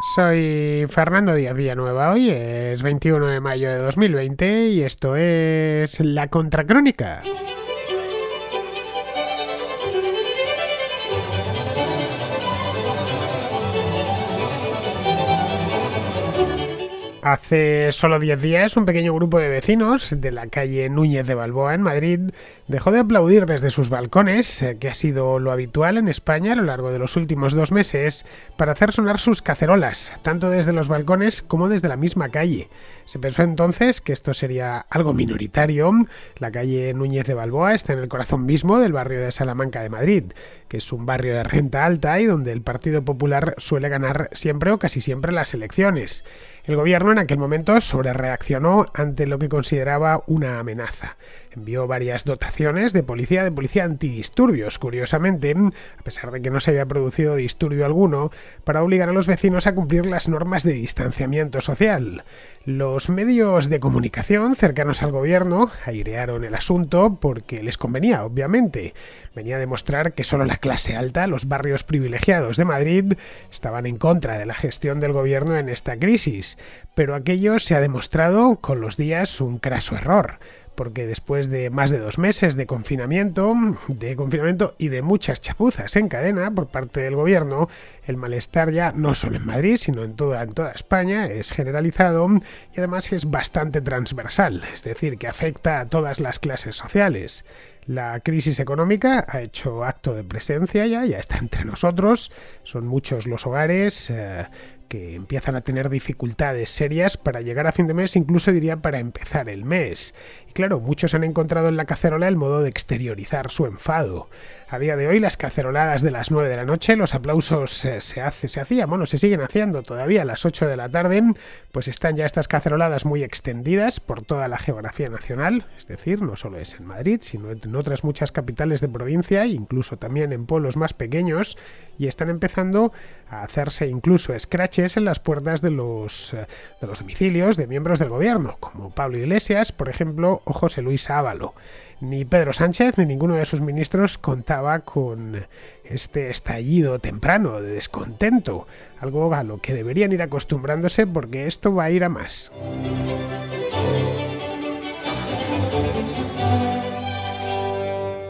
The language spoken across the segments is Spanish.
Soy Fernando Díaz Villanueva. Hoy es 21 de mayo de 2020 y esto es La Contracrónica. Hace solo 10 días, un pequeño grupo de vecinos de la calle Núñez de Balboa, en Madrid, dejó de aplaudir desde sus balcones, que ha sido lo habitual en España a lo largo de los últimos 2 meses, para hacer sonar sus cacerolas, tanto desde los balcones como desde la misma calle. Se pensó entonces que esto sería algo minoritario. La calle Núñez de Balboa está en el corazón mismo del barrio de Salamanca de Madrid, que es un barrio de renta alta y donde el Partido Popular suele ganar siempre o casi siempre las elecciones. El gobierno en aquel momento sobrereaccionó ante lo que consideraba una amenaza. Envió varias dotaciones de policía antidisturbios, curiosamente, a pesar de que no se había producido disturbio alguno, para obligar a los vecinos a cumplir las normas de distanciamiento social. Los medios de comunicación cercanos al gobierno airearon el asunto porque les convenía, obviamente. Venía a demostrar que solo la clase alta, los barrios privilegiados de Madrid, estaban en contra de la gestión del gobierno en esta crisis. Pero aquello se ha demostrado con los días un craso error, porque después de más de 2 meses de confinamiento y de muchas chapuzas en cadena por parte del gobierno, el malestar ya no solo en Madrid, sino en toda España es generalizado y además es bastante transversal, es decir, que afecta a todas las clases sociales. La crisis económica ha hecho acto de presencia ya está entre nosotros. Son muchos los hogares que empiezan a tener dificultades serias para llegar a fin de mes, incluso diría para empezar el mes. Y claro, muchos han encontrado en la cacerola el modo de exteriorizar su enfado. A día de hoy, las caceroladas de las 9 de la noche, los aplausos se siguen haciendo todavía a las 8 de la tarde, pues están ya estas caceroladas muy extendidas por toda la geografía nacional, es decir, no solo es en Madrid, sino en otras muchas capitales de provincia e incluso también en pueblos más pequeños, y están empezando a hacerse incluso scratches en las puertas de los domicilios de miembros del gobierno, como Pablo Iglesias, por ejemplo, o José Luis Ábalos. Ni Pedro Sánchez ni ninguno de sus ministros contaba con este estallido temprano de descontento, algo a lo que deberían ir acostumbrándose porque esto va a ir a más.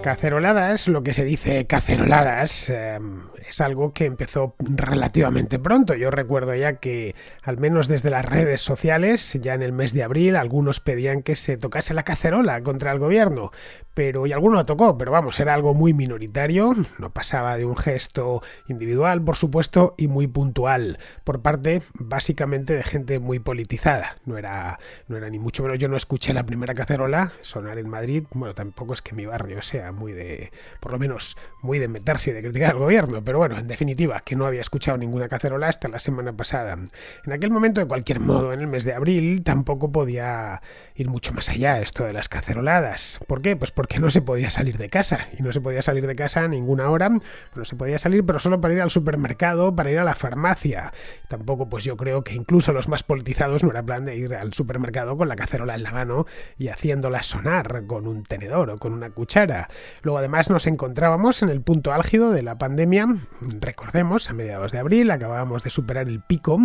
Caceroladas, lo que se dice caceroladas, es algo que empezó relativamente pronto. Yo recuerdo ya que, al menos desde las redes sociales, ya en el mes de abril, algunos pedían que se tocase la cacerola contra el gobierno, y alguno lo tocó, pero vamos, era algo muy minoritario, no pasaba de un gesto individual, por supuesto, y muy puntual, por parte, básicamente, de gente muy politizada. No era ni mucho menos, yo no escuché la primera cacerola sonar en Madrid, bueno, tampoco es que mi barrio sea muy de meterse y de criticar al gobierno, pero bueno, en definitiva, que no había escuchado ninguna cacerola hasta la semana pasada. En aquel momento, de cualquier modo, en el mes de abril, tampoco podía ir mucho más allá esto de las caceroladas. ¿Por qué? Pues porque no se podía salir de casa, y no se podía salir de casa a ninguna hora. No se podía salir, pero solo para ir al supermercado, para ir a la farmacia. Tampoco, pues yo creo que incluso los más politizados no era plan de ir al supermercado con la cacerola en la mano y haciéndola sonar con un tenedor o con una cuchara. Luego, además, nos encontrábamos en el punto álgido de la pandemia. Recordemos, a mediados de abril acabábamos de superar el pico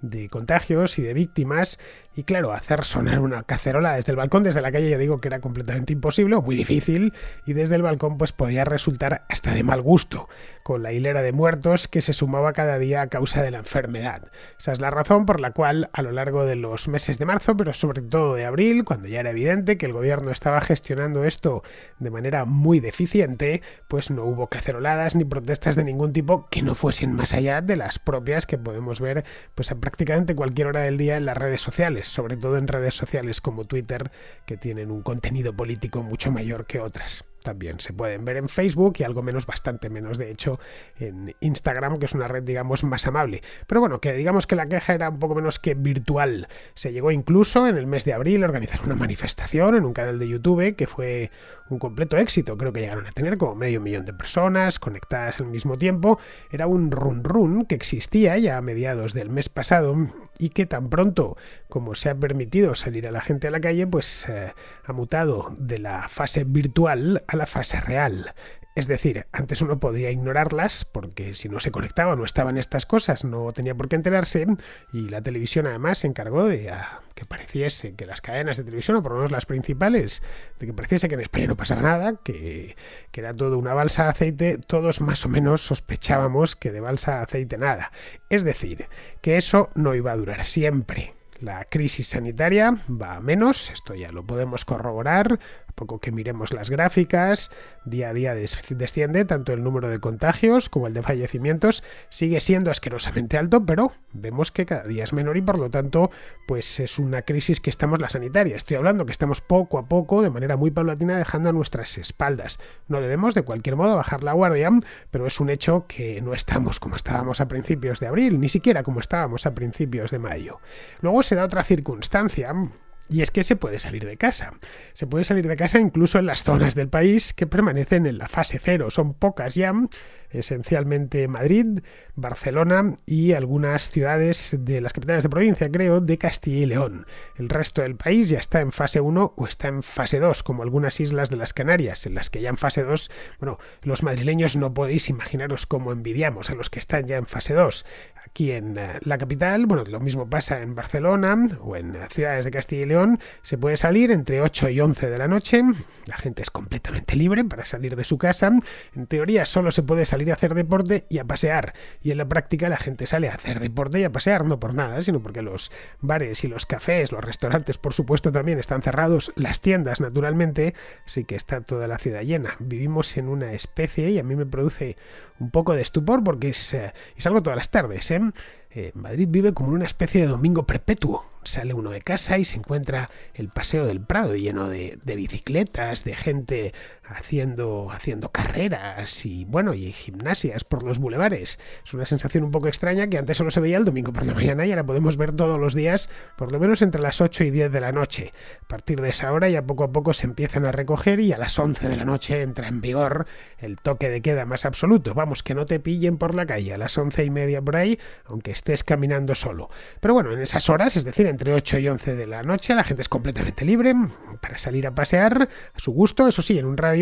de contagios y de víctimas, y claro, hacer sonar una cacerola desde el balcón, desde la calle, ya digo que era completamente imposible o muy difícil, y desde el balcón pues podía resultar hasta de mal gusto, con la hilera de muertos que se sumaba cada día a causa de la enfermedad. Esa es la razón por la cual, a lo largo de los meses de marzo, pero sobre todo de abril, cuando ya era evidente que el gobierno estaba gestionando esto de manera muy deficiente, pues no hubo caceroladas ni protestas de ningún tipo que no fuesen más allá de las propias que podemos ver pues a prácticamente cualquier hora del día en las redes sociales, sobre todo en redes sociales como Twitter, que tienen un contenido político mucho mayor que otras. También se pueden ver en Facebook y algo menos, bastante menos de hecho, en Instagram, que es una red, digamos, más amable. Pero bueno, que digamos que la queja era un poco menos que virtual. Se llegó incluso en el mes de abril a organizar una manifestación en un canal de YouTube que fue un completo éxito. Creo que llegaron a tener como 500.000 de personas conectadas al mismo tiempo. Era un run que existía ya a mediados del mes pasado y que tan pronto como se ha permitido salir a la gente a la calle, pues ha mutado de la fase virtual a la fase real. Es decir, antes uno podría ignorarlas porque si no se conectaba o no estaban estas cosas no tenía por qué enterarse, y la televisión además se encargó de que pareciese que las cadenas de televisión, o por lo menos las principales, de que pareciese que en España no pasaba nada, que era todo una balsa de aceite. Todos más o menos sospechábamos que de balsa de aceite nada. Es decir, que eso no iba a durar siempre. La crisis sanitaria va a menos, esto ya lo podemos corroborar, a poco que miremos las gráficas, día a día desciende tanto el número de contagios como el de fallecimientos, sigue siendo asquerosamente alto, pero vemos que cada día es menor y por lo tanto pues es una crisis que estamos, la sanitaria, estoy hablando que estamos poco a poco, de manera muy paulatina, dejando a nuestras espaldas. No debemos de cualquier modo bajar la guardia, pero es un hecho que no estamos como estábamos a principios de abril, ni siquiera como estábamos a principios de mayo. Luego se da otra circunstancia, y es que se puede salir de casa. Se puede salir de casa incluso en las zonas del país que permanecen en la fase 0. Son pocas ya, esencialmente Madrid, Barcelona y algunas ciudades de las capitales de provincia, creo, de Castilla y León. El resto del país ya está en fase 1 o está en fase 2, como algunas islas de las Canarias, en las que ya en fase 2, bueno, los madrileños no podéis imaginaros cómo envidiamos a los que están ya en fase 2. Aquí en la capital, bueno, lo mismo pasa en Barcelona o en ciudades de Castilla y León, se puede salir entre 8 y 11 de la noche, la gente es completamente libre para salir de su casa, en teoría solo se puede salir a hacer deporte y a pasear, y en la práctica la gente sale a hacer deporte y a pasear, no por nada, sino porque los bares y los cafés, los restaurantes por supuesto también están cerrados, las tiendas naturalmente, sí que está toda la ciudad llena. Vivimos en una especie, y a mí me produce un poco de estupor porque y salgo todas las tardes, Madrid vive como una especie de domingo perpetuo. Sale uno de casa y se encuentra el Paseo del Prado lleno de bicicletas, de gente haciendo carreras y bueno, y gimnasias por los bulevares. Es una sensación un poco extraña que antes solo se veía el domingo por la mañana y ahora podemos ver todos los días, por lo menos entre las 8 y 10 de la noche. A partir de esa hora ya poco a poco se empiezan a recoger y a las 11 de la noche entra en vigor el toque de queda más absoluto. Vamos, que no te pillen por la calle a las 11:30 por ahí, aunque estés caminando solo. Pero bueno, en esas horas, es decir, entre 8 y 11 de la noche, la gente es completamente libre para salir a pasear a su gusto, eso sí, en un radio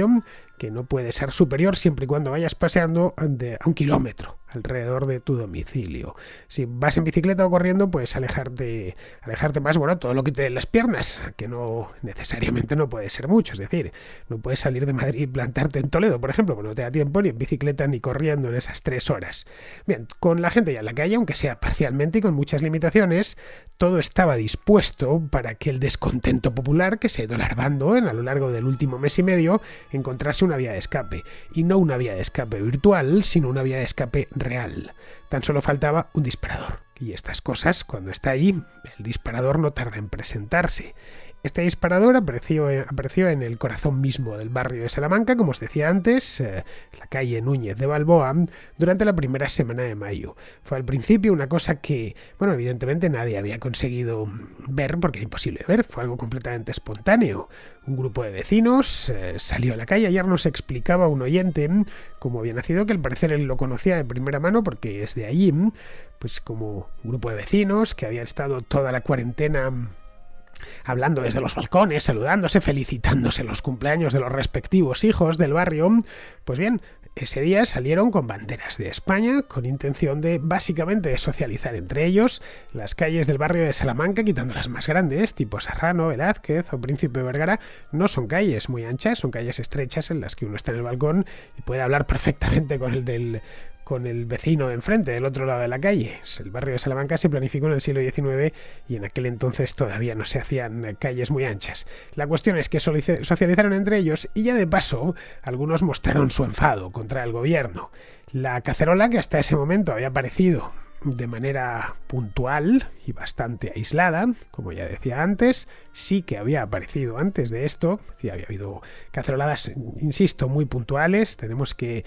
que no puede ser superior siempre y cuando vayas paseando a 1 kilómetro alrededor de tu domicilio. Si vas en bicicleta o corriendo, pues alejarte más, bueno, todo lo que te dé las piernas, que no necesariamente no puede ser mucho, es decir, no puedes salir de Madrid y plantarte en Toledo, por ejemplo, porque no te da tiempo ni en bicicleta ni corriendo en esas 3 horas. Bien, con la gente ya en la calle, aunque sea parcialmente y con muchas limitaciones, todo estaba dispuesto para que el descontento popular que se ha ido alargando a lo largo del último mes y medio encontrase una vía de escape, y no una vía de escape virtual, sino una vía de escape real. Tan solo faltaba un disparador, y estas cosas, cuando está ahí, el disparador no tarda en presentarse. Este disparador apareció en el corazón mismo del barrio de Salamanca, como os decía antes, la calle Núñez de Balboa, durante la primera semana de mayo. Fue al principio una cosa que, bueno, evidentemente nadie había conseguido ver, porque era imposible ver, fue algo completamente espontáneo. Un grupo de vecinos salió a la calle. Ayer nos explicaba un oyente cómo había nacido, que al parecer él lo conocía de primera mano porque es de allí, pues como un grupo de vecinos que habían estado toda la cuarentena hablando desde los balcones, saludándose, felicitándose los cumpleaños de los respectivos hijos del barrio. Pues bien, ese día salieron con banderas de España, con intención de básicamente socializar entre ellos las calles del barrio de Salamanca, quitando las más grandes, tipo Serrano, Velázquez o Príncipe Vergara. No son calles muy anchas, son calles estrechas en las que uno está en el balcón y puede hablar perfectamente con el vecino de enfrente, del otro lado de la calle. El barrio de Salamanca se planificó en el siglo XIX y en aquel entonces todavía no se hacían calles muy anchas. La cuestión es que socializaron entre ellos y ya de paso algunos mostraron su enfado contra el gobierno. La cacerola, que hasta ese momento había aparecido de manera puntual y bastante aislada, como ya decía antes, sí que había aparecido antes de esto, y había habido caceroladas, insisto, muy puntuales. Tendríamos que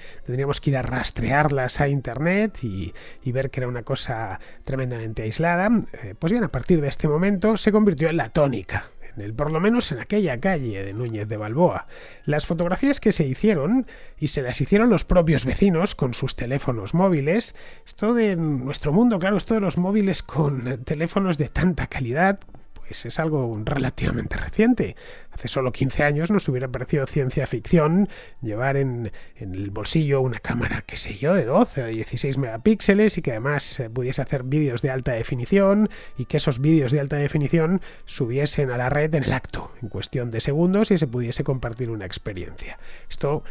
ir a rastrearlas a internet y ver que era una cosa tremendamente aislada. Pues bien, a partir de este momento se convirtió en la tónica, por lo menos en aquella calle de Núñez de Balboa. Las fotografías que se hicieron, y se las hicieron los propios vecinos con sus teléfonos móviles, esto de nuestro mundo, claro, esto de los móviles con teléfonos de tanta calidad, pues es algo relativamente reciente. Hace solo 15 años nos hubiera parecido ciencia ficción llevar en el bolsillo una cámara, qué sé yo, de 12 o 16 megapíxeles y que además pudiese hacer vídeos de alta definición y que esos vídeos de alta definición subiesen a la red en el acto, en cuestión de segundos, y se pudiese compartir una experiencia. Esto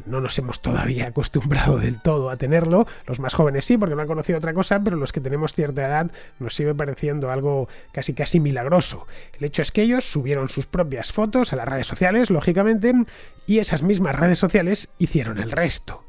no nos hemos todavía acostumbrado del todo a tenerlo. Los más jóvenes sí, porque no han conocido otra cosa, pero los que tenemos cierta edad nos sigue pareciendo algo casi milagroso. El hecho es que ellos subieron sus propias fotos a las redes sociales, lógicamente, y esas mismas redes sociales hicieron el resto.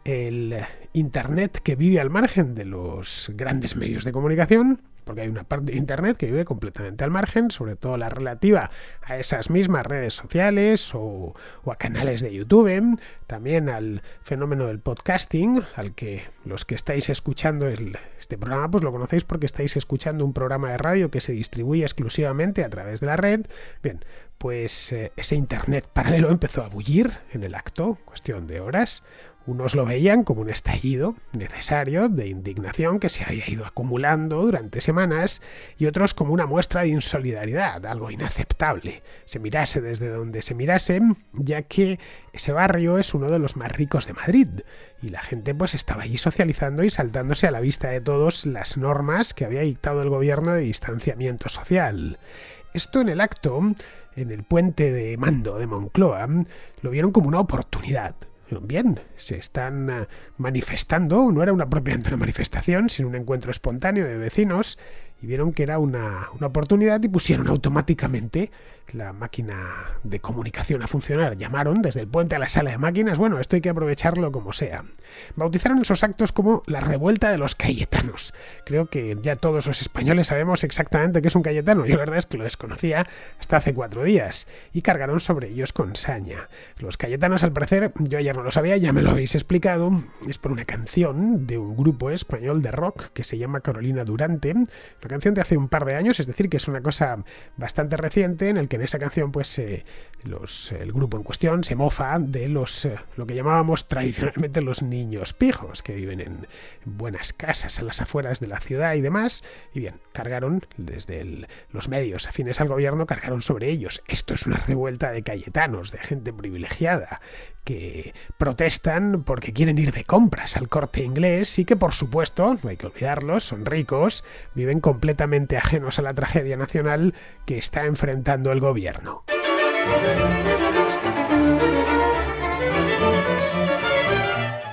El Internet que vive al margen de los grandes medios de comunicación, porque hay una parte de Internet que vive completamente al margen, sobre todo la relativa a esas mismas redes sociales o a canales de YouTube, también al fenómeno del podcasting, al que los que estáis escuchando este programa pues lo conocéis porque estáis escuchando un programa de radio que se distribuye exclusivamente a través de la red. Bien, pues ese Internet paralelo empezó a bullir en el acto, cuestión de horas. Unos lo veían como un estallido necesario de indignación que se había ido acumulando durante semanas y otros como una muestra de insolidaridad, algo inaceptable, se mirase desde donde se mirase, ya que ese barrio es uno de los más ricos de Madrid y la gente pues estaba allí socializando y saltándose a la vista de todos las normas que había dictado el gobierno de distanciamiento social. Esto en el acto, en el puente de mando de Moncloa, lo vieron como una oportunidad. Bien, se están manifestando, no era propiamente una manifestación, sino un encuentro espontáneo de vecinos, y vieron que era una oportunidad y pusieron automáticamente la máquina de comunicación a funcionar. Llamaron desde el puente a la sala de máquinas. Bueno, esto hay que aprovecharlo como sea. Bautizaron esos actos como la revuelta de los cayetanos. Creo que ya todos los españoles sabemos exactamente qué es un cayetano. Yo la verdad es que lo desconocía hasta hace 4 días. Y cargaron sobre ellos con saña. Los cayetanos, al parecer, yo ayer no lo sabía, ya me lo habéis explicado, es por una canción de un grupo español de rock que se llama Carolina Durante. Una canción de hace un par de años, es decir, que es una cosa bastante reciente, en el que en esa canción pues el grupo en cuestión se mofa de lo que llamábamos tradicionalmente los niños pijos, que viven en buenas casas a las afueras de la ciudad y demás. Y bien, cargaron desde los medios afines al gobierno, cargaron sobre ellos. Esto es una revuelta de cayetanos, de gente privilegiada, que protestan porque quieren ir de compras al Corte Inglés y que, por supuesto, no hay que olvidarlos, son ricos, viven completamente ajenos a la tragedia nacional que está enfrentando el gobierno.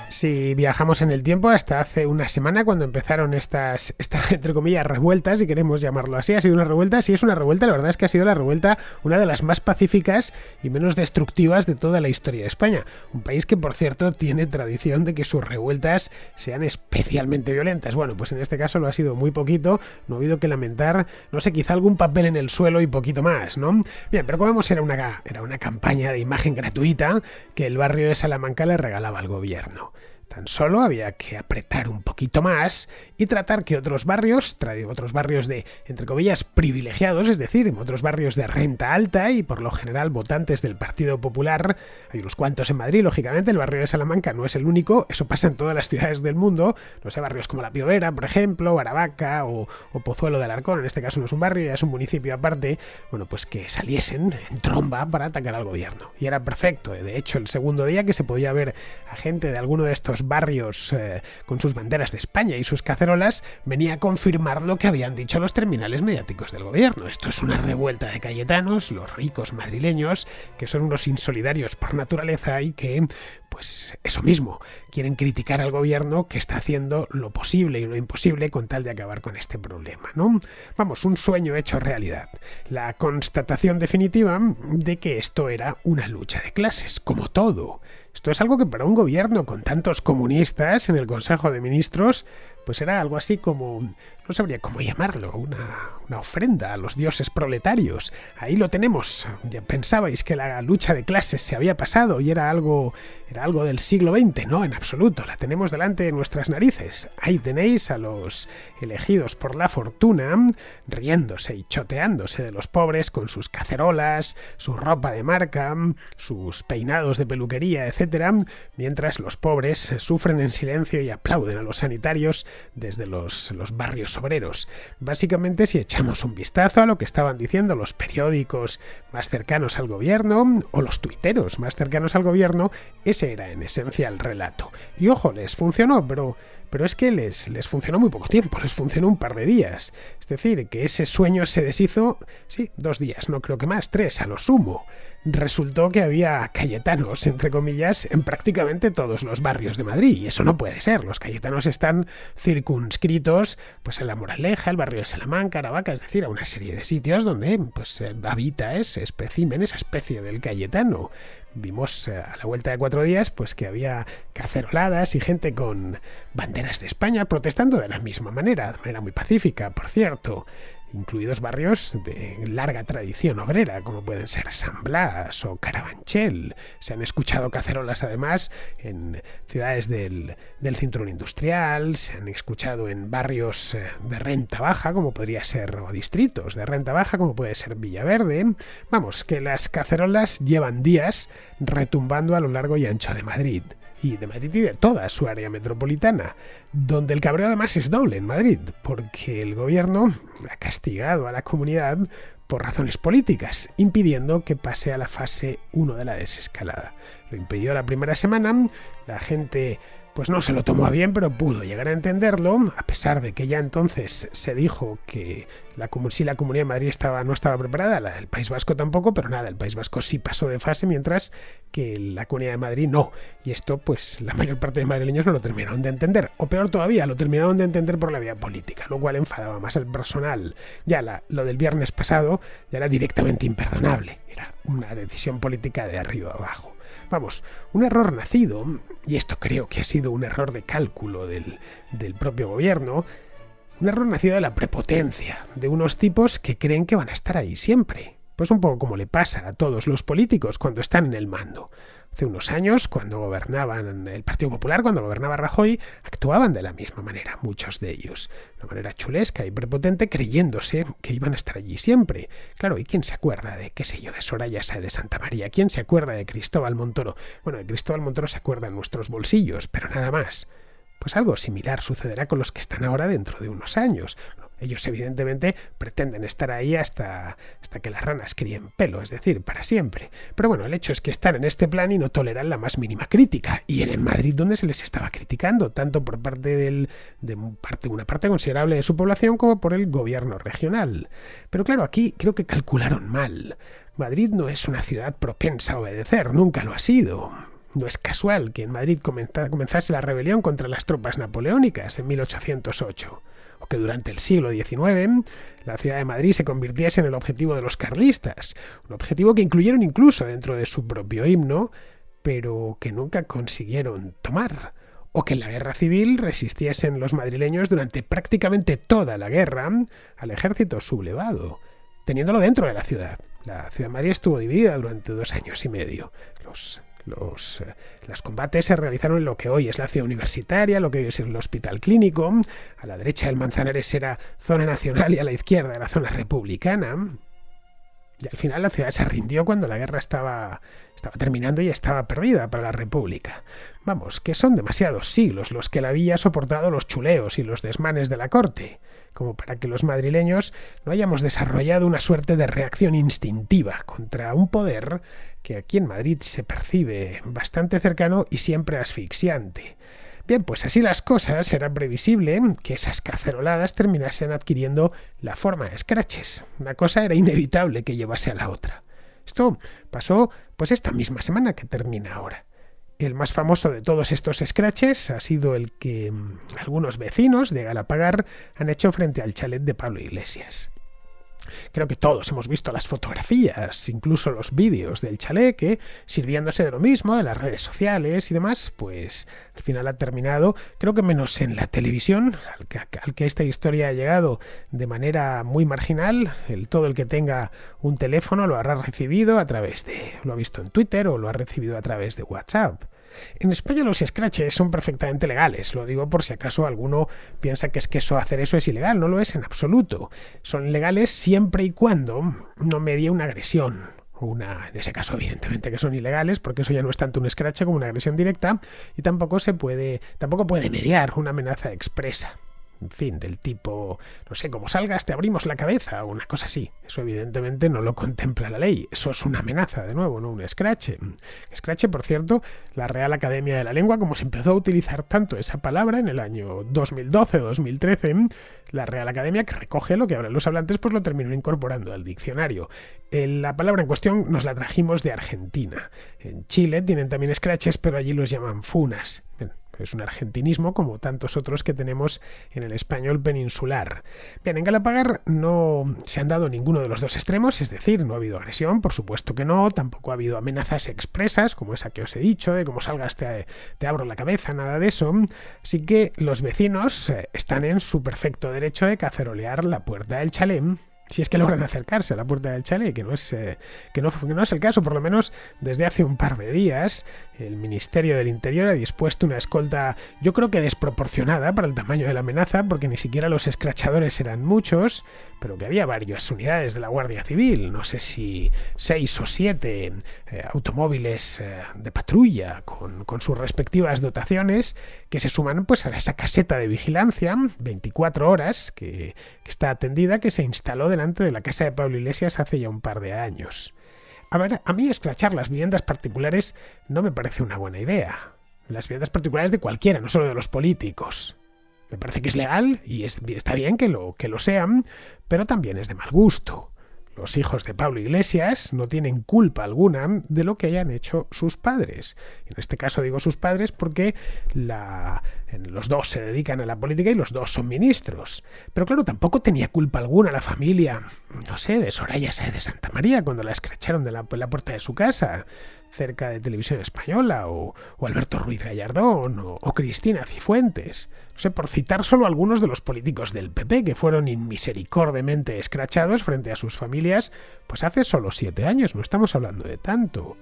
Si viajamos en el tiempo hasta hace una semana, cuando empezaron estas entre comillas revueltas, si queremos llamarlo así, ha sido una revuelta, sí es una revuelta, la verdad es que ha sido la revuelta una de las más pacíficas y menos destructivas de toda la historia de España, un país que por cierto tiene tradición de que sus revueltas sean especialmente violentas. Bueno, pues en este caso lo ha sido muy poquito, no ha habido que lamentar, no sé, quizá algún papel en el suelo y poquito más, ¿no? Bien, pero como vemos era una campaña de imagen gratuita que el barrio de Salamanca le regalaba al gobierno. Tan solo había que apretar un poquito más y tratar que otros barrios de, entre comillas, privilegiados, es decir, otros barrios de renta alta y por lo general votantes del Partido Popular, hay unos cuantos en Madrid, lógicamente, el barrio de Salamanca no es el único, eso pasa en todas las ciudades del mundo, no sé, barrios como La Piovera, por ejemplo, Aravaca o Pozuelo de Alarcón, en este caso no es un barrio, ya es un municipio aparte, bueno, pues que saliesen en tromba para atacar al gobierno. Y era perfecto, de hecho, el segundo día que se podía ver a gente de alguno de estos barrios con sus banderas de España y sus cacerolas, venía a confirmar lo que habían dicho los terminales mediáticos del gobierno. Esto es una revuelta de cayetanos, los ricos madrileños, que son unos insolidarios por naturaleza y que, pues eso mismo, quieren criticar al gobierno que está haciendo lo posible y lo imposible con tal de acabar con este problema, ¿no? Vamos, un sueño hecho realidad. La constatación definitiva de que esto era una lucha de clases, como todo. Esto es algo que para un gobierno con tantos comunistas en el Consejo de Ministros, pues era algo así como, no sabría cómo llamarlo, una ofrenda a los dioses proletarios. Ahí lo tenemos. Ya pensabais que la lucha de clases se había pasado y era algo del siglo XX. No, en absoluto. La tenemos delante de nuestras narices. Ahí tenéis a los elegidos por la fortuna riéndose y choteándose de los pobres con sus cacerolas, su ropa de marca, sus peinados de peluquería, etcétera, mientras los pobres sufren en silencio y aplauden a los sanitarios desde los barrios obreros. Básicamente, si echáis echamos un vistazo a lo que estaban diciendo los periódicos más cercanos al gobierno o los tuiteros más cercanos al gobierno, ese era en esencia el relato. Y ojo, les funcionó, pero es que les funcionó muy poco tiempo, les funcionó un par de días. Es decir, que ese sueño se deshizo, sí, 2 días, no creo que más, 3 a lo sumo. Resultó que había cayetanos, entre comillas, en prácticamente todos los barrios de Madrid, y eso no puede ser. Los cayetanos están circunscritos pues en La Moraleja, el barrio de Salamanca, Aravaca, es decir, a una serie de sitios donde pues habita ese espécimen, esa especie del cayetano. Vimos a la vuelta de 4 días pues que había caceroladas y gente con banderas de España protestando de la misma manera, de manera muy pacífica, por cierto, incluidos barrios de larga tradición obrera, como pueden ser San Blas o Carabanchel. Se han escuchado cacerolas además en ciudades del cinturón industrial, se han escuchado en barrios de renta baja, como podría ser, o distritos de renta baja, como puede ser Villaverde. Vamos, que las cacerolas llevan días retumbando a lo largo y ancho de Madrid. Y de toda su área metropolitana, donde el cabreo además es doble en Madrid, porque el gobierno ha castigado a la comunidad por razones políticas, impidiendo que pase a la fase 1 de la desescalada. Lo impidió la primera semana, la gente pues no se lo tomó a bien, pero pudo llegar a entenderlo, a pesar de que ya entonces se dijo que si la Comunidad de Madrid no estaba preparada, la del País Vasco tampoco, pero nada, el País Vasco sí pasó de fase, mientras que la Comunidad de Madrid no. Y esto, pues la mayor parte de madrileños no lo terminaron de entender, o peor todavía, lo terminaron de entender por la vía política, lo cual enfadaba más al personal. Ya lo del viernes pasado ya era directamente imperdonable, era una decisión política de arriba a abajo. Vamos, un error nacido, y esto creo que ha sido un error de cálculo del propio gobierno, un error nacido de la prepotencia de unos tipos que creen que van a estar ahí siempre. Pues un poco como le pasa a todos los políticos cuando están en el mando. Hace unos años, cuando gobernaban el Partido Popular, cuando gobernaba Rajoy, actuaban de la misma manera, muchos de ellos. De una manera chulesca y prepotente, creyéndose que iban a estar allí siempre. Claro, ¿y quién se acuerda de, qué sé yo, de Soraya Sáez de Santamaría? ¿Quién se acuerda de Cristóbal Montoro? Bueno, de Cristóbal Montoro se acuerda en nuestros bolsillos, pero nada más. Pues algo similar sucederá con los que están ahora dentro de unos años. Ellos evidentemente pretenden estar ahí hasta que las ranas críen pelo, es decir, para siempre. Pero bueno, el hecho es que están en este plan y no toleran la más mínima crítica. Y en Madrid, donde se les estaba criticando, tanto por parte de una parte considerable de su población como por el gobierno regional. Pero claro, aquí creo que calcularon mal. Madrid no es una ciudad propensa a obedecer, nunca lo ha sido. No es casual que en Madrid comenzase la rebelión contra las tropas napoleónicas en 1808. O que durante el siglo XIX la ciudad de Madrid se convirtiese en el objetivo de los carlistas, un objetivo que incluyeron incluso dentro de su propio himno, pero que nunca consiguieron tomar, o que en la guerra civil resistiesen los madrileños durante prácticamente toda la guerra al ejército sublevado, teniéndolo dentro de la ciudad. La ciudad de Madrid estuvo dividida durante 2 años y medio. Los combates se realizaron en lo que hoy es la ciudad universitaria, lo que hoy es el Hospital Clínico. A la derecha del Manzanares era zona nacional y a la izquierda era zona republicana. Y al final la ciudad se rindió cuando la guerra estaba terminando y estaba perdida para la República. Vamos, que son demasiados siglos los que la había soportado los chuleos y los desmanes de la corte, como para que los madrileños no hayamos desarrollado una suerte de reacción instintiva contra un poder que aquí en Madrid se percibe bastante cercano y siempre asfixiante. Bien, pues así las cosas, era previsible que esas caceroladas terminasen adquiriendo la forma de scratches. Una cosa era inevitable que llevase a la otra. Esto pasó pues esta misma semana que termina ahora. El más famoso de todos estos scratches ha sido el que algunos vecinos de Galapagar han hecho frente al chalet de Pablo Iglesias. Creo que todos hemos visto las fotografías, incluso los vídeos del chalet, que, sirviéndose de lo mismo, de las redes sociales y demás, pues al final ha terminado, creo que menos en la televisión, al que esta historia ha llegado de manera muy marginal. Todo el que tenga un teléfono lo habrá recibido lo ha visto en Twitter o lo ha recibido a través de WhatsApp. En España los scratches son perfectamente legales, lo digo por si acaso alguno piensa que hacer eso es ilegal, no lo es en absoluto. Son legales siempre y cuando no medie una agresión. En ese caso evidentemente que son ilegales, porque eso ya no es tanto un scratch como una agresión directa, y tampoco puede mediar una amenaza expresa. en fin, del tipo, no sé, como salgas te abrimos la cabeza o una cosa así. Eso evidentemente no lo contempla la ley. Eso es una amenaza, de nuevo, no un escrache. Escrache, por cierto, la Real Academia de la Lengua, como se empezó a utilizar tanto esa palabra en el año 2012-2013, la Real Academia, que recoge lo que hablan los hablantes, pues lo terminó incorporando al diccionario. La palabra en cuestión nos la trajimos de Argentina. En Chile tienen también escraches, pero allí los llaman funas. Bien, es un argentinismo como tantos otros que tenemos en el español peninsular. Bien, en Galapagar no se han dado ninguno de los dos extremos, es decir, no ha habido agresión, por supuesto que no, tampoco ha habido amenazas expresas, como esa que os he dicho, de como salgas te abro la cabeza, nada de eso. Así que los vecinos están en su perfecto derecho de cacerolear la puerta del chalet, si es que logran acercarse a la puerta del chalet, que no es el caso. Por lo menos desde hace un par de días el Ministerio del Interior ha dispuesto una escolta, yo creo que desproporcionada para el tamaño de la amenaza, porque ni siquiera los escrachadores eran muchos, pero que había varias unidades de la Guardia Civil, no sé si 6 o 7 automóviles de patrulla con sus respectivas dotaciones, que se suman pues a esa caseta de vigilancia 24 horas que está atendida, que se instaló delante de la casa de Pablo Iglesias hace ya un par de años. A ver, a mí escrachar las viviendas particulares no me parece una buena idea. Las viviendas particulares de cualquiera, no solo de los políticos. Me parece que es legal y está bien que lo sean, pero también es de mal gusto. Los hijos de Pablo Iglesias no tienen culpa alguna de lo que hayan hecho sus padres. En este caso digo sus padres porque los dos se dedican a la política y los dos son ministros. Pero claro, tampoco tenía culpa alguna la familia, no sé, de Soraya Sáez de Santamaría cuando la escracharon de la puerta de su casa, cerca de Televisión Española, o Alberto Ruiz Gallardón, o Cristina Cifuentes. No sé, por citar solo algunos de los políticos del PP que fueron inmisericordiamente escrachados frente a sus familias, pues hace solo 7 años, no estamos hablando de tanto.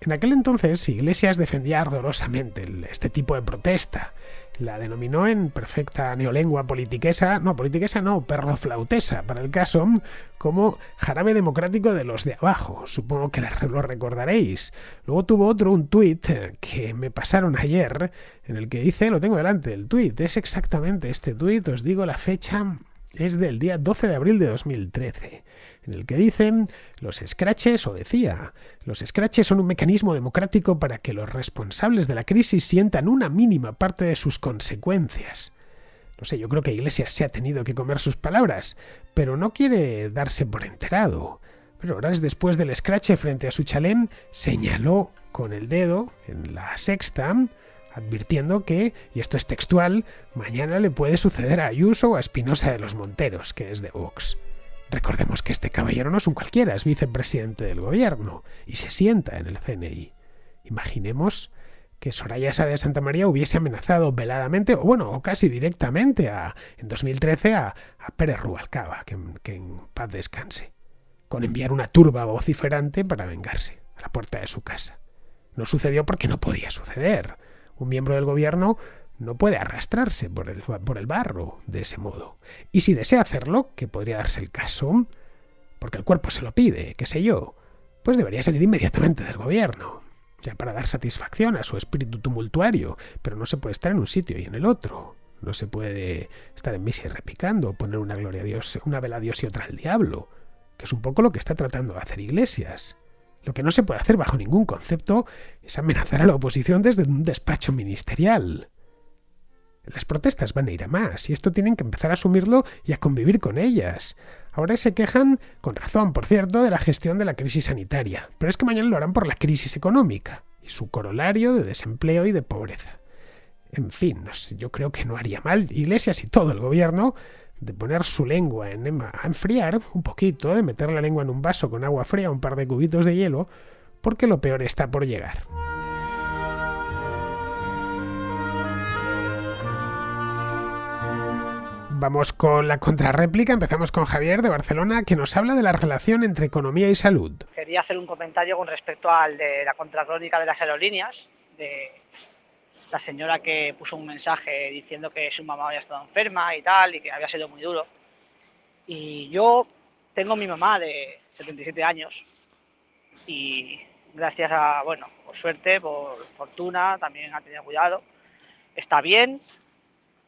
En aquel entonces Iglesias defendía ardorosamente este tipo de protesta. La denominó en perfecta neolengua perdoflautesa, para el caso, como jarabe democrático de los de abajo. Supongo que lo recordaréis. Luego tuvo un tuit que me pasaron ayer, en el que dice, lo tengo delante, el tuit, es exactamente este tuit, os digo la fecha, es del día 12 de abril de 2013. En el que dicen, los escraches son un mecanismo democrático para que los responsables de la crisis sientan una mínima parte de sus consecuencias. No sé, yo creo que Iglesias se ha tenido que comer sus palabras, pero no quiere darse por enterado. Pero horas después del escrache frente a su chalet, señaló con el dedo en La Sexta, advirtiendo que, y esto es textual, mañana le puede suceder a Ayuso o a Espinosa de los Monteros, que es de Vox. Recordemos que este caballero no es un cualquiera, es vicepresidente del gobierno y se sienta en el CNI. Imaginemos que Soraya Sáez de Santamaría hubiese amenazado veladamente, o casi directamente, en 2013 a Pérez Rubalcaba, que en paz descanse, con enviar una turba vociferante para vengarse a la puerta de su casa. No sucedió porque no podía suceder. Un miembro del gobierno no puede arrastrarse por el barro de ese modo. Y si desea hacerlo, que podría darse el caso, porque el cuerpo se lo pide, qué sé yo, pues debería salir inmediatamente del gobierno, ya para dar satisfacción a su espíritu tumultuario, pero no se puede estar en un sitio y en el otro. No se puede estar en misa y repicando, poner una gloria a Dios, una vela a Dios y otra al diablo, que es un poco lo que está tratando de hacer Iglesias. Lo que no se puede hacer bajo ningún concepto es amenazar a la oposición desde un despacho ministerial. Las protestas van a ir a más y esto tienen que empezar a asumirlo y a convivir con ellas. Ahora se quejan, con razón, por cierto, de la gestión de la crisis sanitaria, pero es que mañana lo harán por la crisis económica y su corolario de desempleo y de pobreza. En fin, yo creo que no haría mal Iglesias y todo el gobierno de poner su lengua a enfriar un poquito, de meter la lengua en un vaso con agua fría, un par de cubitos de hielo, porque lo peor está por llegar. Vamos con la contrarréplica. Empezamos con Javier de Barcelona, que nos habla de la relación entre economía y salud. Quería hacer un comentario con respecto al de la contracrónica de las aerolíneas, de la señora que puso un mensaje diciendo que su mamá había estado enferma y tal, y que había sido muy duro. Y yo tengo mi mamá de 77 años y gracias a, por suerte, por fortuna, también ha tenido cuidado. Está bien,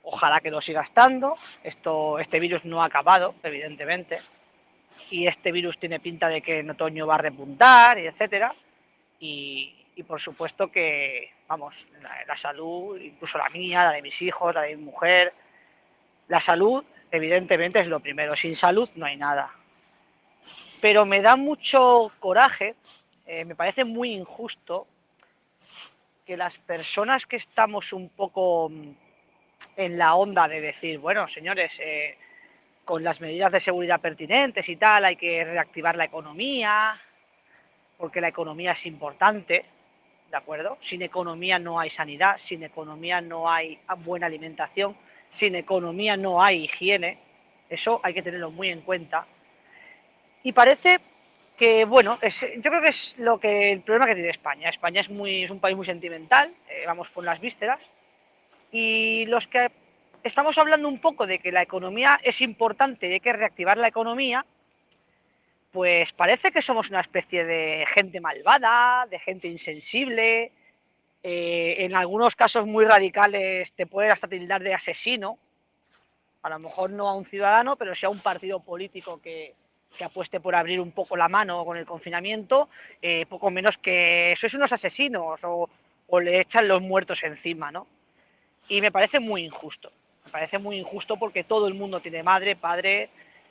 Ojalá que lo siga estando. Este virus no ha acabado, evidentemente, y este virus tiene pinta de que en otoño va a repuntar, y etcétera. Y por supuesto que, vamos, la salud, incluso la mía, la de mis hijos, la de mi mujer, la salud, evidentemente, es lo primero. Sin salud no hay nada. Pero me da mucho coraje, me parece muy injusto que las personas que estamos un poco en la onda de decir, bueno, señores, con las medidas de seguridad pertinentes y tal, hay que reactivar la economía, porque la economía es importante, ¿de acuerdo? Sin economía no hay sanidad, sin economía no hay buena alimentación, sin economía no hay higiene, eso hay que tenerlo muy en cuenta. Y parece que, bueno, yo creo que es el problema que tiene España. España es un país muy sentimental, vamos por las vísceras, y los que estamos hablando un poco de que la economía es importante y hay que reactivar la economía, pues parece que somos una especie de gente malvada, de gente insensible, en algunos casos muy radicales te pueden hasta tildar de asesino, a lo mejor no a un ciudadano, pero sí a un partido político que apueste por abrir un poco la mano con el confinamiento, poco menos que sois unos asesinos o le echan los muertos encima, ¿no? Y me parece muy injusto. Me parece muy injusto porque todo el mundo tiene madre, padre,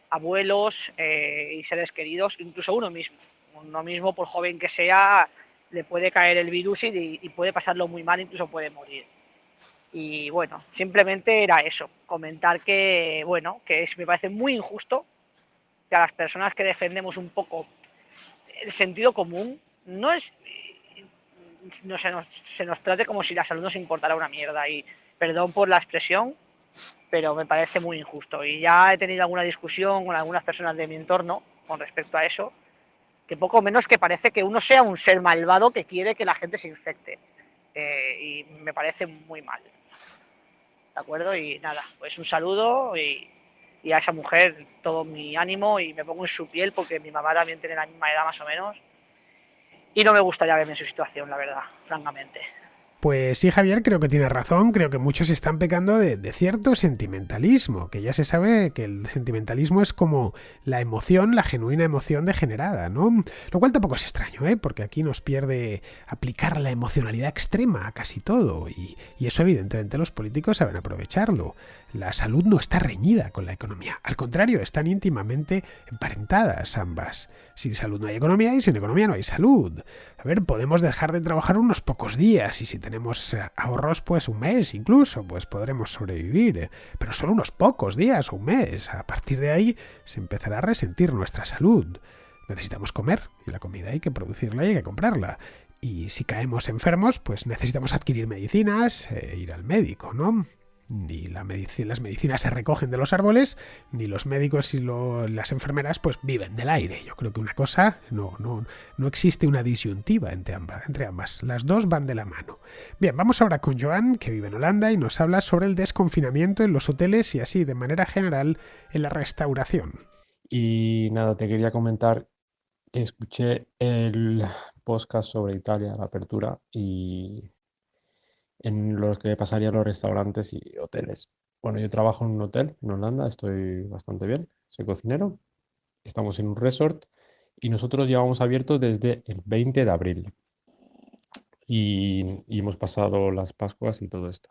abuelos y seres queridos, incluso uno mismo. Uno mismo, por joven que sea, le puede caer el virus y puede pasarlo muy mal, incluso puede morir. Y bueno, simplemente era eso, comentar que, bueno, me parece muy injusto que a las personas que defendemos un poco el sentido común, no es no se nos trate como si la salud nos importara una mierda. Y perdón por la expresión, pero me parece muy injusto. Y ya he tenido alguna discusión con algunas personas de mi entorno con respecto a eso, que poco menos que parece que uno sea un ser malvado que quiere que la gente se infecte. Y me parece muy mal. ¿De acuerdo? Y nada, pues un saludo y a esa mujer todo mi ánimo y me pongo en su piel porque mi mamá también tiene la misma edad más o menos y no me gustaría verme en su situación, la verdad, francamente. Pues sí, Javier, creo que tienes razón. Creo que muchos están pecando de cierto sentimentalismo, que ya se sabe que el sentimentalismo es como la emoción, la genuina emoción degenerada, ¿no? Lo cual tampoco es extraño, ¿eh? Porque aquí nos pierde aplicar la emocionalidad extrema a casi todo y eso evidentemente los políticos saben aprovecharlo. La salud no está reñida con la economía, al contrario, están íntimamente emparentadas ambas. Sin salud no hay economía y sin economía no hay salud. A ver, podemos dejar de trabajar unos pocos días y si tenemos ahorros, pues un mes incluso, pues podremos sobrevivir. Pero solo unos pocos días o un mes. A partir de ahí se empezará a resentir nuestra salud. Necesitamos comer y la comida hay que producirla y hay que comprarla. Y si caemos enfermos, pues necesitamos adquirir medicinas, ir al médico, ¿no? Ni las medicinas se recogen de los árboles, ni los médicos y las enfermeras pues viven del aire. Yo creo que una cosa no existe una disyuntiva entre ambas. Las dos van de la mano. Bien, vamos ahora con Joan, que vive en Holanda y nos habla sobre el desconfinamiento en los hoteles y así de manera general en la restauración. Y nada, te quería comentar que escuché el podcast sobre Italia, la apertura, y en lo que pasaría a los restaurantes y hoteles. Bueno, yo trabajo en un hotel en Holanda, estoy bastante bien, soy cocinero, estamos en un resort y nosotros llevamos abierto desde el 20 de abril y hemos pasado las Pascuas y todo esto.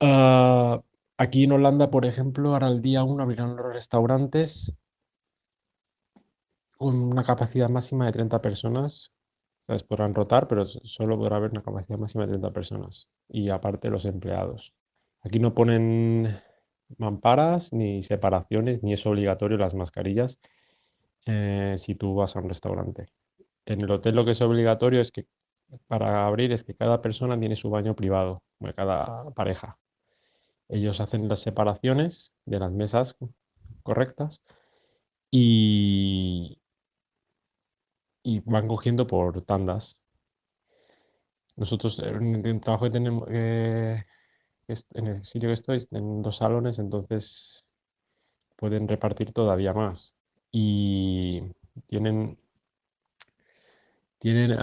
Ah, aquí en Holanda, por ejemplo, ahora el día 1 abrirán los restaurantes con una capacidad máxima de 30 personas. ¿Sabes? Podrán rotar, pero solo podrá haber una capacidad máxima de 30 personas. Y aparte los empleados. Aquí no ponen mamparas, ni separaciones, ni es obligatorio las mascarillas si tú vas a un restaurante. En el hotel lo que es obligatorio es que para abrir es que cada persona tiene su baño privado, bueno, cada pareja. Ellos hacen las separaciones de las mesas correctas y, y van cogiendo por tandas. Nosotros en el trabajo que tenemos, en el sitio que estoy, en dos salones, entonces pueden repartir todavía más. Y tienen, tienen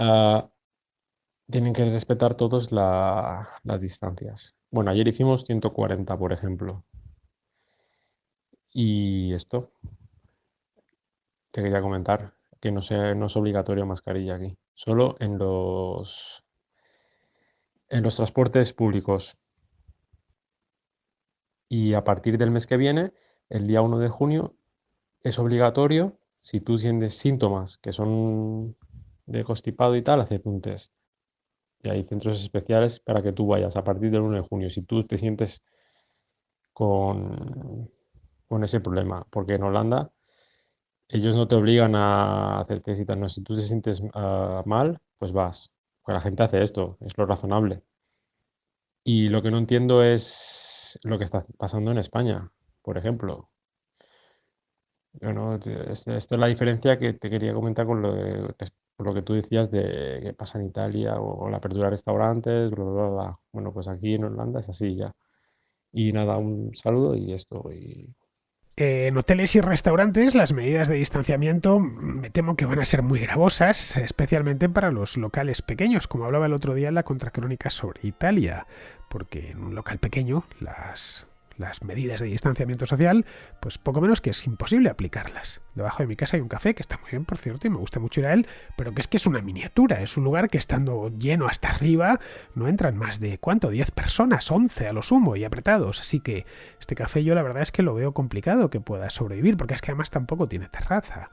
tienen que respetar todos las distancias. Bueno, ayer hicimos 140, por ejemplo. Y esto, te quería comentar, que no es obligatorio mascarilla aquí, solo en los transportes públicos. Y a partir del mes que viene, el día 1 de junio, es obligatorio, si tú tienes síntomas que son de constipado y tal, hacerte un test. Y hay centros especiales para que tú vayas a partir del 1 de junio, si tú te sientes con, con ese problema. Porque en Holanda ellos no te obligan a hacer test y tal. No, si tú te sientes mal, pues vas. Porque la gente hace esto, es lo razonable. Y lo que no entiendo es lo que está pasando en España, por ejemplo. Bueno, esto es la diferencia que te quería comentar con lo que tú decías de que pasa en Italia o la apertura de restaurantes, bla, bla, bla, bla. Bueno, pues aquí en Holanda es así ya. Y nada, un saludo y esto. En hoteles y restaurantes las medidas de distanciamiento me temo que van a ser muy gravosas, especialmente para los locales pequeños, como hablaba el otro día en la contracrónica sobre Italia, porque en un local pequeño las medidas de distanciamiento social, pues poco menos que es imposible aplicarlas. Debajo de mi casa hay un café que está muy bien, por cierto, y me gusta mucho ir a él, pero que es una miniatura, es un lugar que estando lleno hasta arriba no entran más de, ¿cuánto? 10 personas, 11 a lo sumo y apretados, así que este café yo la verdad es que lo veo complicado que pueda sobrevivir, porque es que además tampoco tiene terraza.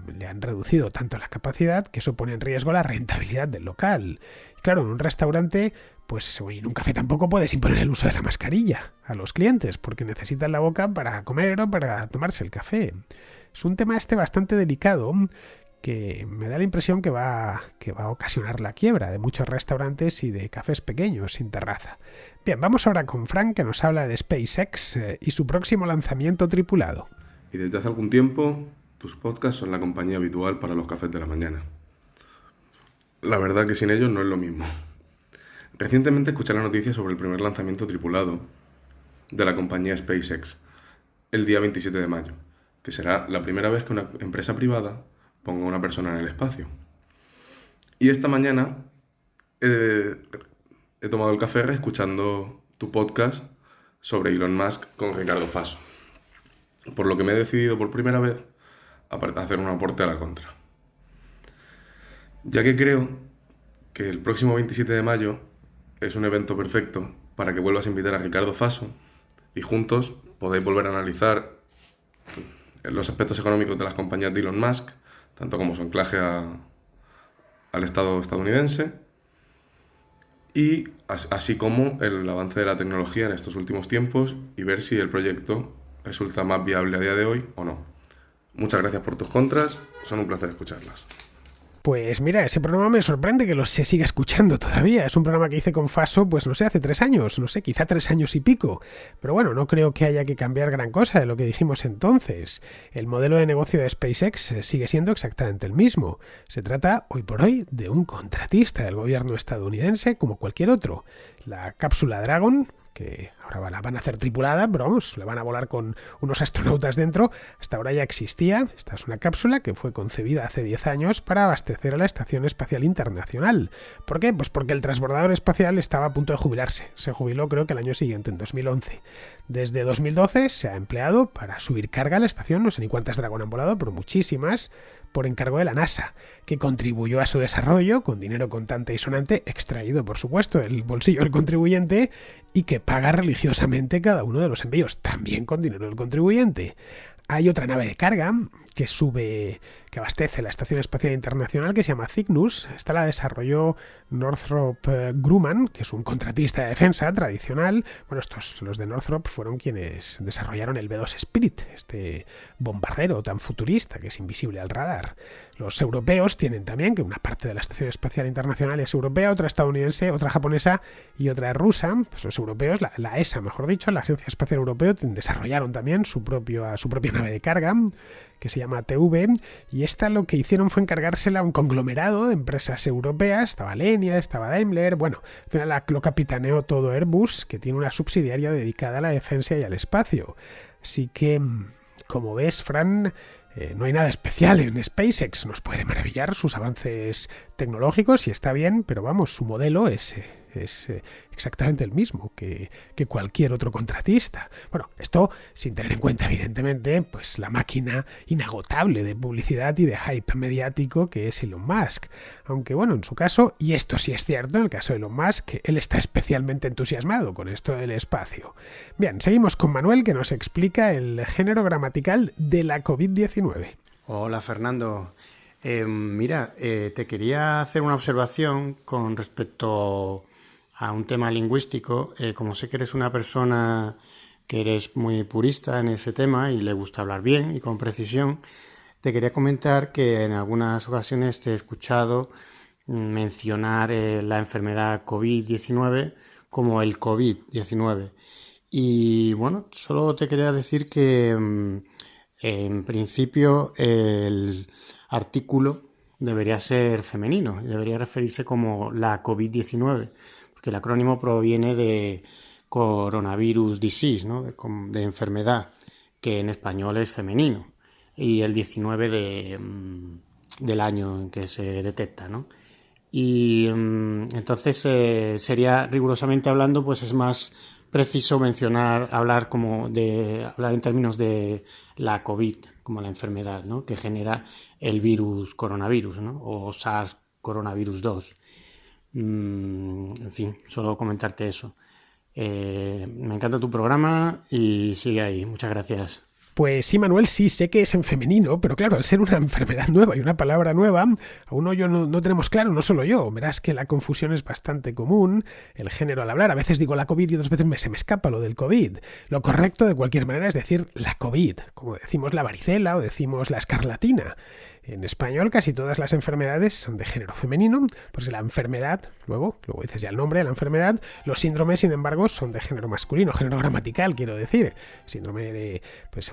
Le han reducido tanto la capacidad que eso pone en riesgo la rentabilidad del local. Y claro, en un restaurante, pues en un café tampoco puedes imponer el uso de la mascarilla a los clientes, porque necesitan la boca para comer o para tomarse el café. Es un tema bastante delicado que me da la impresión que va a ocasionar la quiebra de muchos restaurantes y de cafés pequeños sin terraza. Bien, vamos ahora con Frank, que nos habla de SpaceX y su próximo lanzamiento tripulado. Y desde hace algún tiempo, tus podcasts son la compañía habitual para los cafés de la mañana. La verdad que sin ellos no es lo mismo. Recientemente escuché la noticia sobre el primer lanzamiento tripulado de la compañía SpaceX, el día 27 de mayo, que será la primera vez que una empresa privada ponga a una persona en el espacio. Y esta mañana he tomado el café escuchando tu podcast sobre Elon Musk con Ricardo Faso, por lo que me he decidido por primera vez a hacer un aporte a la contra. Ya que creo que el próximo 27 de mayo es un evento perfecto para que vuelvas a invitar a Ricardo Faso y juntos podáis volver a analizar los aspectos económicos de las compañías de Elon Musk, tanto como su anclaje al Estado estadounidense, y así como el avance de la tecnología en estos últimos tiempos y ver si el proyecto resulta más viable a día de hoy o no. Muchas gracias por tus contras, son un placer escucharlas. Pues mira, ese programa me sorprende que se siga escuchando todavía. Es un programa que hice con Faso, pues no sé, hace 3 años, no sé, quizá 3 años y pico. Pero bueno, no creo que haya que cambiar gran cosa de lo que dijimos entonces. El modelo de negocio de SpaceX sigue siendo exactamente el mismo. Se trata, hoy por hoy, de un contratista del gobierno estadounidense como cualquier otro. La cápsula Dragon, que ahora la van a hacer tripulada, pero vamos, la van a volar con unos astronautas dentro, hasta ahora ya existía. Esta es una cápsula que fue concebida hace 10 años para abastecer a la Estación Espacial Internacional. ¿Por qué? Pues porque el transbordador espacial estaba a punto de jubilarse. Se jubiló creo que el año siguiente, en 2011. Desde 2012 se ha empleado para subir carga a la estación, no sé ni cuántas Dragon han volado, pero muchísimas, por encargo de la NASA, que contribuyó a su desarrollo con dinero contante y sonante, extraído por supuesto del bolsillo del contribuyente, y que paga religiosamente cada uno de los envíos, también con dinero del contribuyente. Hay otra nave de carga que abastece la Estación Espacial Internacional, que se llama Cygnus. Esta la desarrolló Northrop Grumman, que es un contratista de defensa tradicional. Bueno, los de Northrop fueron quienes desarrollaron el B-2 Spirit, este bombardero tan futurista que es invisible al radar. Los europeos tienen también, que una parte de la Estación Espacial Internacional es europea, otra estadounidense, otra japonesa y otra rusa. Pues los europeos, la ESA mejor dicho, la Agencia Espacial Europea, desarrollaron también su propia nave de carga, que se llama TV, y esta lo que hicieron fue encargársela a un conglomerado de empresas europeas. Estaba Alenia, estaba Daimler, bueno, al final lo capitaneó todo Airbus, que tiene una subsidiaria dedicada a la defensa y al espacio. Así que, como ves, Fran, No hay nada especial en SpaceX, nos puede maravillar sus avances tecnológicos y está bien, pero vamos, su modelo es exactamente el mismo que cualquier otro contratista. Bueno, esto sin tener en cuenta, evidentemente, pues la máquina inagotable de publicidad y de hype mediático que es Elon Musk. Aunque bueno, en su caso, y esto sí es cierto, en el caso de Elon Musk, él está especialmente entusiasmado con esto del espacio. Bien, seguimos con Manuel, que nos explica el género gramatical de la COVID-19. Hola, Fernando. Mira, te quería hacer una observación con respecto a un tema lingüístico. Como sé que eres una persona que eres muy purista en ese tema y le gusta hablar bien y con precisión, te quería comentar que en algunas ocasiones te he escuchado mencionar la enfermedad COVID-19 como el COVID-19. Y bueno, solo te quería decir que en principio el artículo debería ser femenino y debería referirse como la COVID-19, porque el acrónimo proviene de coronavirus disease, ¿no? de enfermedad, que en español es femenino, y el 19 del año en que se detecta, ¿no? Y entonces sería, rigurosamente hablando, pues es más preciso hablar en términos de la COVID, como la enfermedad, ¿no? Que genera el virus coronavirus, ¿no? O SARS coronavirus 2. En fin, solo comentarte eso. Me encanta tu programa y sigue ahí. Muchas gracias. Pues sí, Manuel, sí, sé que es en femenino, pero claro, al ser una enfermedad nueva y una palabra nueva, aún no tenemos claro, no solo yo. Verás que la confusión es bastante común, el género al hablar. A veces digo la COVID y otras veces se me escapa lo del COVID. Lo correcto, de cualquier manera, es decir la COVID, como decimos la varicela o decimos la escarlatina. En español casi todas las enfermedades son de género femenino, pues la enfermedad, luego dices ya el nombre de la enfermedad. Los síndromes, sin embargo, son de género masculino, género gramatical, quiero decir. Síndrome de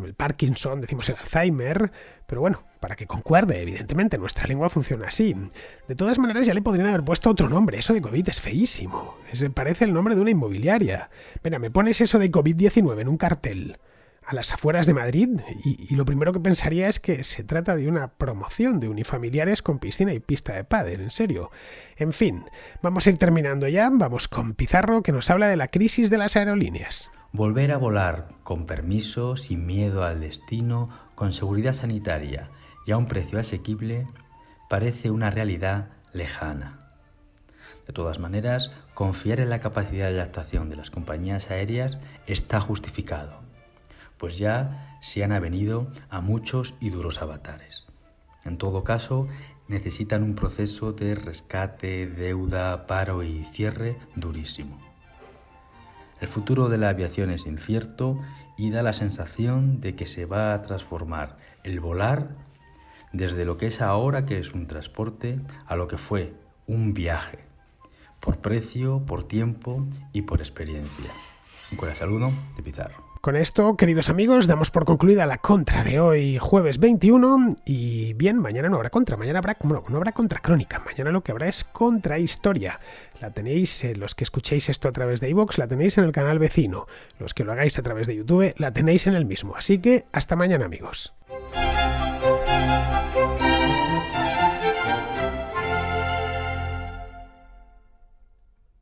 el Parkinson, decimos el Alzheimer, pero bueno, para que concuerde, evidentemente, nuestra lengua funciona así. De todas maneras, ya le podrían haber puesto otro nombre. Eso de COVID es feísimo. Parece el nombre de una inmobiliaria. Venga, me pones eso de COVID-19 en un cartel a las afueras de Madrid y lo primero que pensaría es que se trata de una promoción de unifamiliares con piscina y pista de pádel, en serio. En fin, vamos a ir terminando ya, vamos con Pizarro, que nos habla de la crisis de las aerolíneas. Volver a volar con permiso, sin miedo al destino, con seguridad sanitaria y a un precio asequible, parece una realidad lejana. De todas maneras, confiar en la capacidad de adaptación de las compañías aéreas está justificado, pues ya se han avenido a muchos y duros avatares. En todo caso, necesitan un proceso de rescate, deuda, paro y cierre durísimo. El futuro de la aviación es incierto y da la sensación de que se va a transformar el volar desde lo que es ahora, que es un transporte, a lo que fue un viaje, por precio, por tiempo y por experiencia. Un cordial saludo de Pizarro. Con esto, queridos amigos, damos por concluida la contra de hoy, jueves 21, y bien, mañana no habrá contra, mañana no habrá contracrónica, mañana lo que habrá es contrahistoria. La tenéis, los que escuchéis esto a través de iVoox, la tenéis en el canal vecino, los que lo hagáis a través de YouTube, la tenéis en el mismo, así que hasta mañana, amigos.